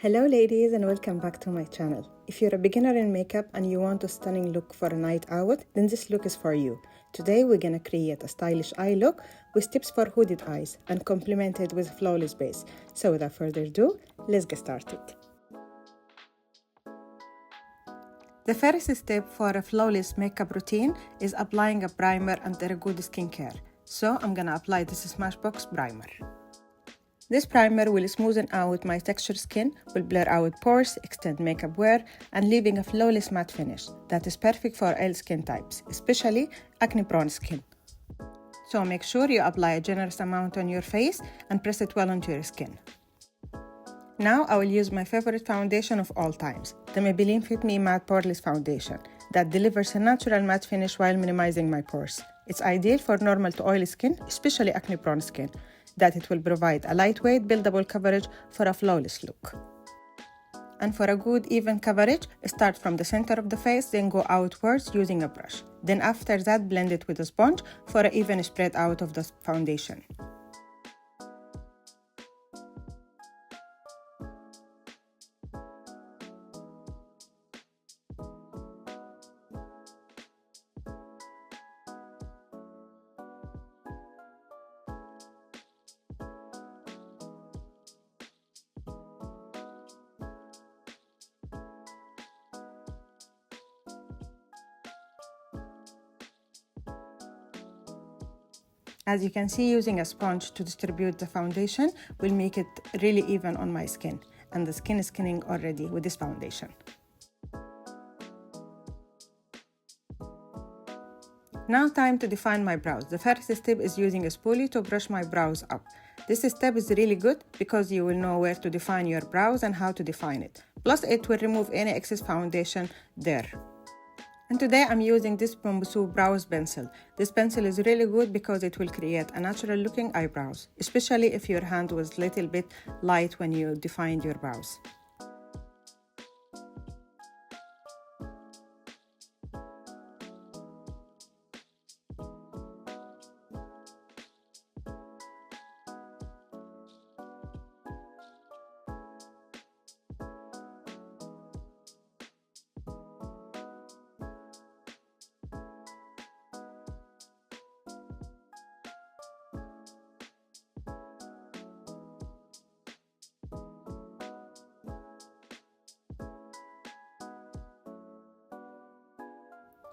Hello ladies and welcome back to my channel. If you're a beginner in makeup and you want a stunning look for a night out, then this look is for you. Today we're gonna create a stylish eye look with tips for hooded eyes and complemented with a flawless base. So without further ado, let's get started. The first step for a flawless makeup routine is applying a primer under a good skincare. So I'm gonna apply this Smashbox primer. This primer will smoothen out my textured skin, will blur out pores, extend makeup wear, and leaving a flawless matte finish that is perfect for all skin types, especially acne-prone skin. So make sure you apply a generous amount on your face and press it well onto your skin. Now I will use my favorite foundation of all times, the Maybelline Fit Me Matte Poreless Foundation that delivers a natural matte finish while minimizing my pores. It's ideal for normal to oily skin, especially acne-prone skin, that it will provide a lightweight, buildable coverage for a flawless look. And for a good even coverage, start from the center of the face, then go outwards using a brush. Then after that, blend it with a sponge for an even spread out of the foundation. As you can see, using a sponge to distribute the foundation will make it really even on my skin, and the skin is skinning already with this foundation. Now time to define my brows. The first step is using a spoolie to brush my brows up. This step is really good because you will know where to define your brows and how to define it. Plus it will remove any excess foundation there. And today I'm using this Bamboo Brows Pencil. This pencil is really good because it will create a natural looking eyebrows, especially if your hand was a little bit light when you defined your brows.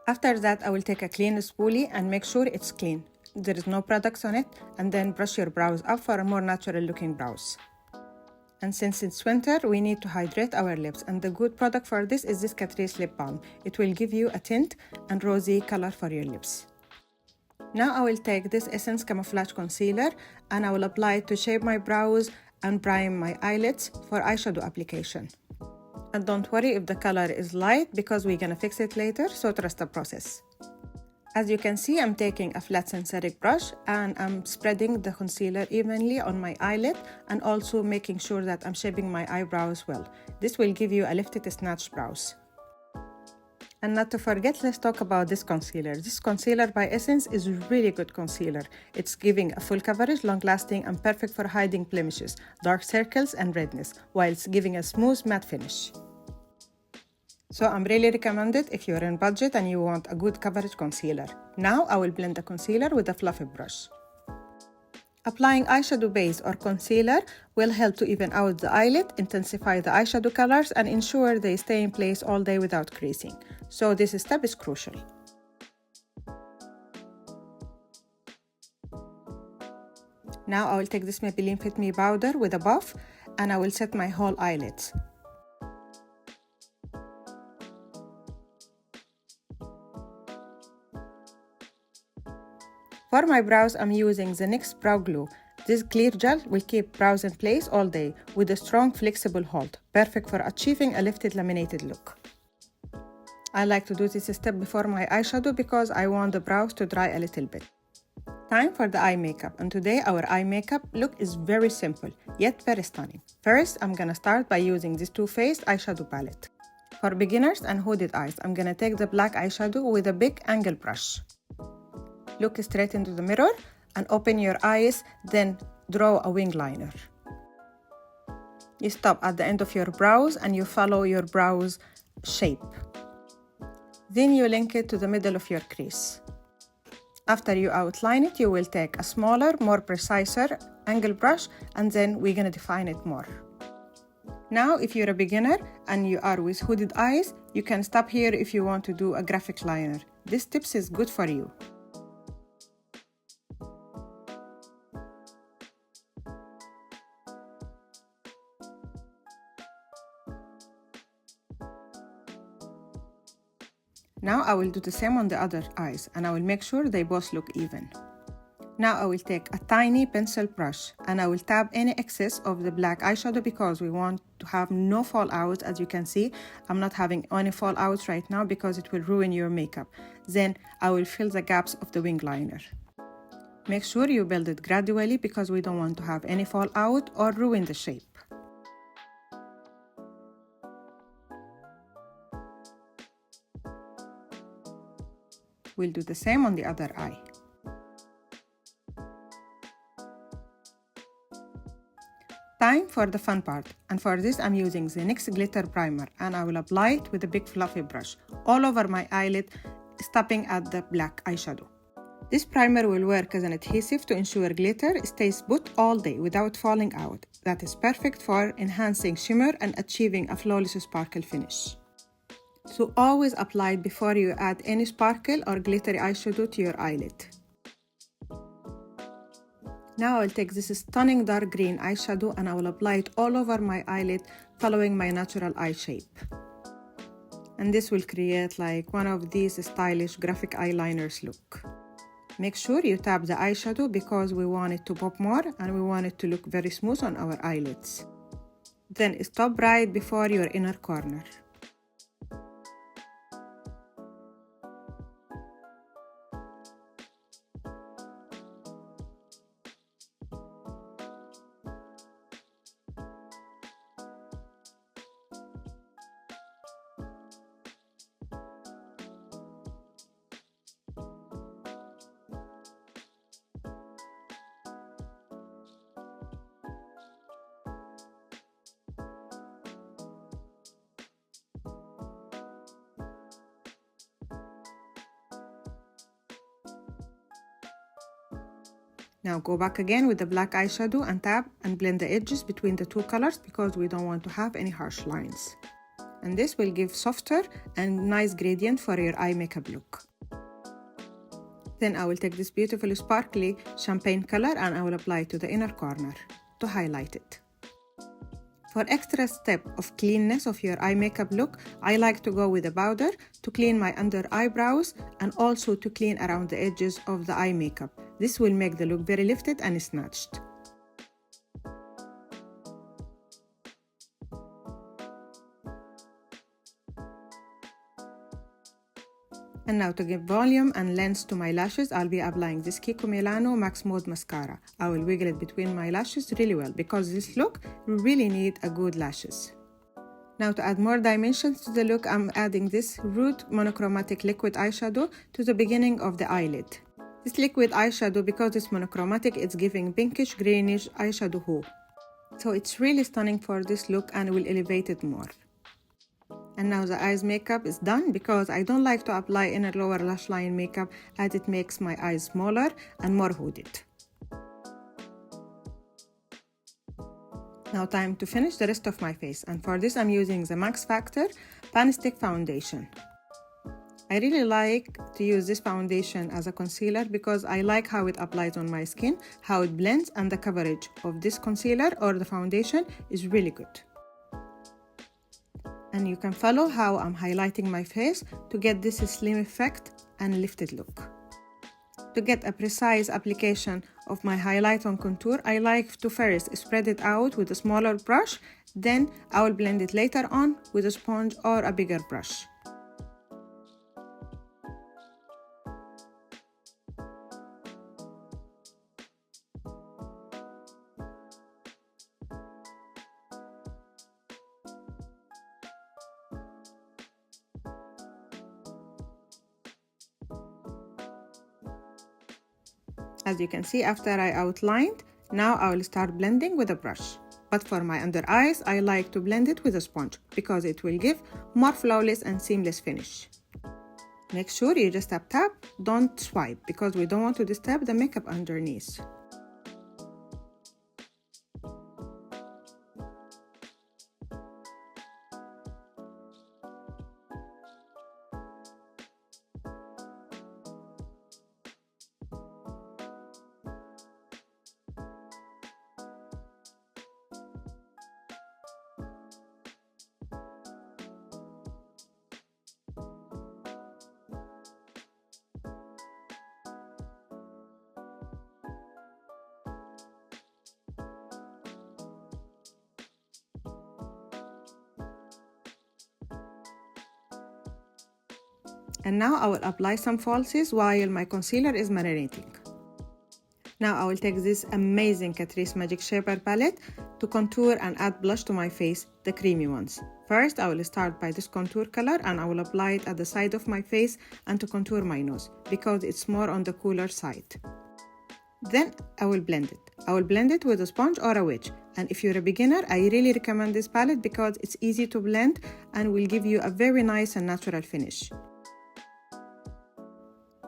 After that, I will take a clean spoolie and make sure it's clean. There is no products on it, and then brush your brows up for a more natural looking brows. And since it's winter, we need to hydrate our lips, and the good product for this is this Catrice lip balm. It will give you a tint and rosy color for your lips. Now I will take this Essence Camouflage Concealer and I will apply it to shape my brows and prime my eyelids for eyeshadow application. And don't worry if the color is light because we're gonna fix it later, so trust the process. As you can see, I'm taking a flat synthetic brush and I'm spreading the concealer evenly on my eyelid and also making sure that I'm shaping my eyebrows well. This will give you a lifted snatched brows. And not to forget, let's talk about this concealer. This concealer by Essence is a really good concealer. It's giving a full coverage, long-lasting, and perfect for hiding blemishes, dark circles, and redness, while it's giving a smooth matte finish. So I'm really recommend it if you're in budget and you want a good coverage concealer. Now I will blend the concealer with a fluffy brush. Applying eyeshadow base or concealer will help to even out the eyelid, intensify the eyeshadow colors, and ensure they stay in place all day without creasing. So this step is crucial. Now I will take this Maybelline Fit Me powder with a buff and I will set my whole eyelids. For my brows, I'm using the NYX Brow Glue. This clear gel will keep brows in place all day with a strong, flexible hold, perfect for achieving a lifted, laminated look. I like to do this step before my eyeshadow because I want the brows to dry a little bit. Time for the eye makeup, and today our eye makeup look is very simple, yet very stunning. First, I'm gonna start by using this Too Faced eyeshadow palette. For beginners and hooded eyes, I'm gonna take the black eyeshadow with a big angle brush. Look straight into the mirror and open your eyes, then draw a wing liner. You stop at the end of your brows and you follow your brows shape. Then you link it to the middle of your crease. After you outline it, you will take a smaller, more preciser angle brush, and then we're gonna define it more. Now, if you're a beginner and you are with hooded eyes, you can stop here if you want to do a graphic liner. This tips is good for you. Now I will do the same on the other eyes, and I will make sure they both look even. Now I will take a tiny pencil brush and I will tap any excess of the black eyeshadow because we want to have no fallout. As you can see, I'm not having any fallout right now because it will ruin your makeup. Then I will fill the gaps of the wing liner. Make sure you build it gradually because we don't want to have any fallout or ruin the shape. We'll do the same on the other eye. Time for the fun part, and for this I'm using the NYX glitter primer, and I will apply it with a big fluffy brush all over my eyelid, stopping at the black eyeshadow. This primer will work as an adhesive to ensure glitter stays put all day without falling out. That is perfect for enhancing shimmer and achieving a flawless sparkle finish. So always apply it before you add any sparkle or glittery eyeshadow to your eyelid. Now I'll take this stunning dark green eyeshadow and I will apply it all over my eyelid, following my natural eye shape. And this will create like one of these stylish graphic eyeliners look. Make sure you tap the eyeshadow because we want it to pop more and we want it to look very smooth on our eyelids. Then stop right before your inner corner. Now go back again with the black eyeshadow and tap and blend the edges between the two colors because we don't want to have any harsh lines. And this will give softer and nice gradient for your eye makeup look. Then I will take this beautiful sparkly champagne color and I will apply it to the inner corner to highlight it. For extra step of cleanness of your eye makeup look, I like to go with a powder to clean my under eyebrows and also to clean around the edges of the eye makeup. This will make the look very lifted and snatched. And now to give volume and length to my lashes, I'll be applying this Kiko Milano Max Mode Mascara. I will wiggle it between my lashes really well because this look really need a good lashes. Now to add more dimensions to the look, I'm adding this Rude Monochromatic Liquid Eyeshadow to the beginning of the eyelid. This liquid eyeshadow, because it's monochromatic, it's giving pinkish greenish eyeshadow hue. So it's really stunning for this look and will elevate it more. And now the eyes makeup is done because I don't like to apply inner lower lash line makeup as it makes my eyes smaller and more hooded. Now time to finish the rest of my face, and for this I'm using the Max Factor Pan Stick Foundation. I really like to use this foundation as a concealer because I like how it applies on my skin, how it blends, and the coverage of this concealer or the foundation is really good. And you can follow how I'm highlighting my face to get this slim effect and lifted look. To get a precise application of my highlight on contour, I like to first spread it out with a smaller brush, then I will blend it later on with a sponge or a bigger brush. As you can see, after I outlined, now I will start blending with a brush. But for my under eyes, I like to blend it with a sponge because it will give more flawless and seamless finish. Make sure you just tap tap, don't swipe because we don't want to disturb the makeup underneath. And now I will apply some falsies while my concealer is marinating. Now I will take this amazing Catrice Magic Shaper palette to contour and add blush to my face, the creamy ones. First, I will start by this contour color and I will apply it at the side of my face and to contour my nose because it's more on the cooler side. Then I will blend it. I will blend it with a sponge or a wedge. And if you're a beginner, I really recommend this palette because it's easy to blend and will give you a very nice and natural finish.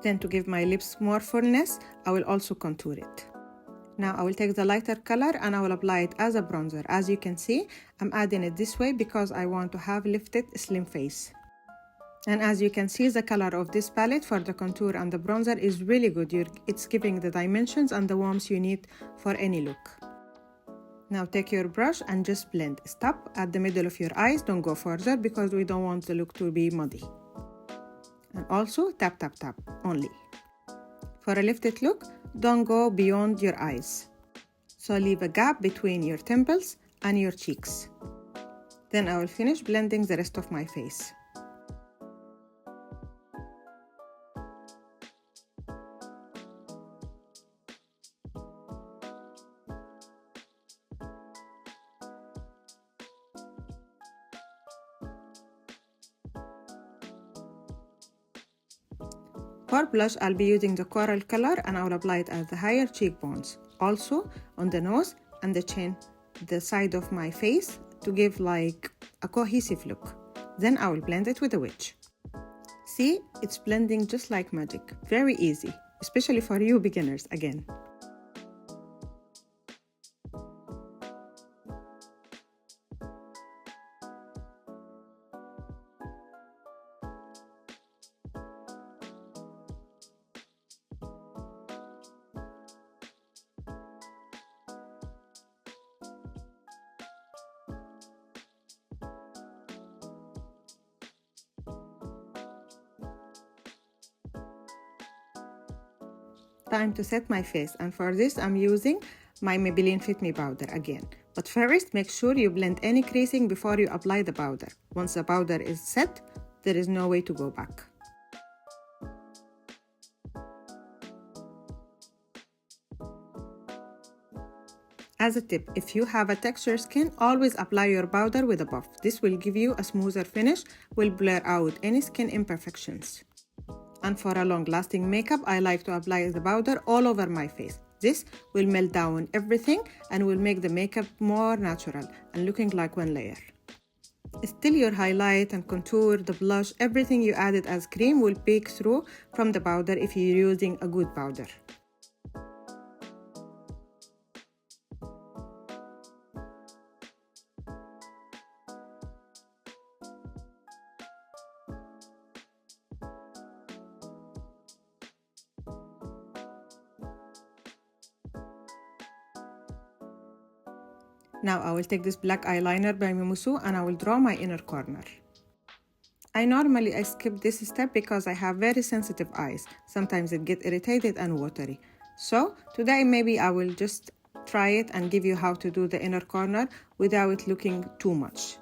Then to give my lips more fullness, I will also contour it. Now I will take the lighter color and I will apply it as a bronzer. As you can see, I'm adding it this way because I want to have lifted slim face. And as you can see, the color of this palette for the contour and the bronzer is really good. It's giving the dimensions and the warmth you need for any look. Now take your brush and just blend. Stop at the middle of your eyes, don't go further because we don't want the look to be muddy. And also tap tap tap only. For a lifted look, don't go beyond your eyes. So leave a gap between your temples and your cheeks. Then I will finish blending the rest of my face. For blush, I'll be using the coral color and I will apply it at the higher cheekbones. Also on the nose and the chin, the side of my face to give like a cohesive look. Then I will blend it with a wedge. See, it's blending just like magic. Very easy, especially for you beginners again. Time to set my face, and for this I'm using my Maybelline Fit Me powder again. But first, make sure you blend any creasing before you apply the powder. Once the powder is set, there is no way to go back. As a tip, if you have a textured skin, always apply your powder with a buff. This will give you a smoother finish, will blur out any skin imperfections. And for a long-lasting makeup, I like to apply the powder all over my face. This will melt down everything and will make the makeup more natural and looking like one layer. Still, your highlight and contour, the blush, everything you added as cream will peek through from the powder if you're using a good powder. Now I will take this black eyeliner by Mimousou and I will draw my inner corner. I normally skip this step because I have very sensitive eyes. Sometimes it gets irritated and watery. So today maybe I will just try it and give you how to do the inner corner without looking too much.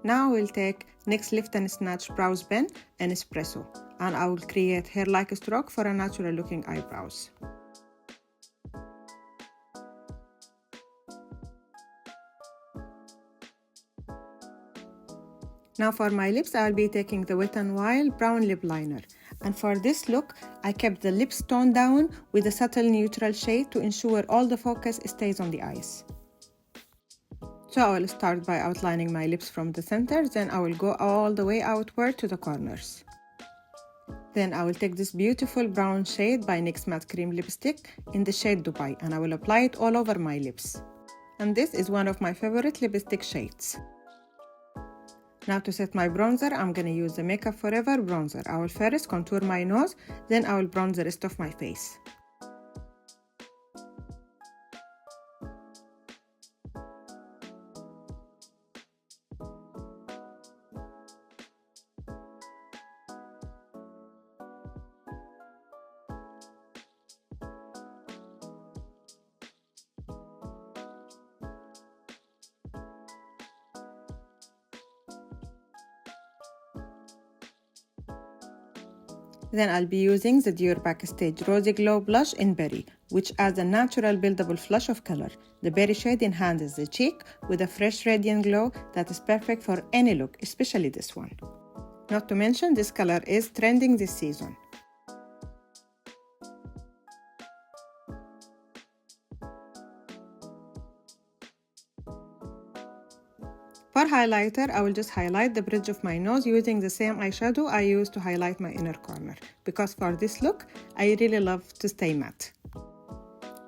Now I will take NYX Lift and Snatch Brows Pen and Espresso and I will create hair-like stroke for a natural looking eyebrows. Now for my lips, I'll be taking the Wet n Wild Brown Lip Liner. And for this look, I kept the lips toned down with a subtle neutral shade to ensure all the focus stays on the eyes. So I will start by outlining my lips from the center, then I will go all the way outward to the corners. Then I will take this beautiful brown shade by NYX Matte Cream Lipstick in the shade Dubai, and I will apply it all over my lips. And this is one of my favorite lipstick shades. Now to set my bronzer, I'm gonna use the Makeup Forever bronzer. I will first contour my nose, then I will bronze the rest of my face. Then I'll be using the Dior Backstage Rosy Glow Blush in Berry, which adds a natural buildable flush of color. The berry shade enhances the cheek with a fresh radiant glow that is perfect for any look, especially this one. Not to mention, this color is trending this season. For highlighter, I will just highlight the bridge of my nose using the same eyeshadow I used to highlight my inner corner, because for this look, I really love to stay matte.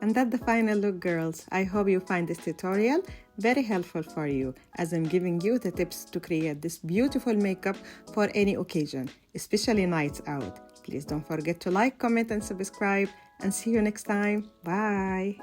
And that's the final look, girls. I hope you find this tutorial very helpful for you, as I'm giving you the tips to create this beautiful makeup for any occasion, especially nights out. Please don't forget to like, comment, and subscribe, and see you next time. Bye!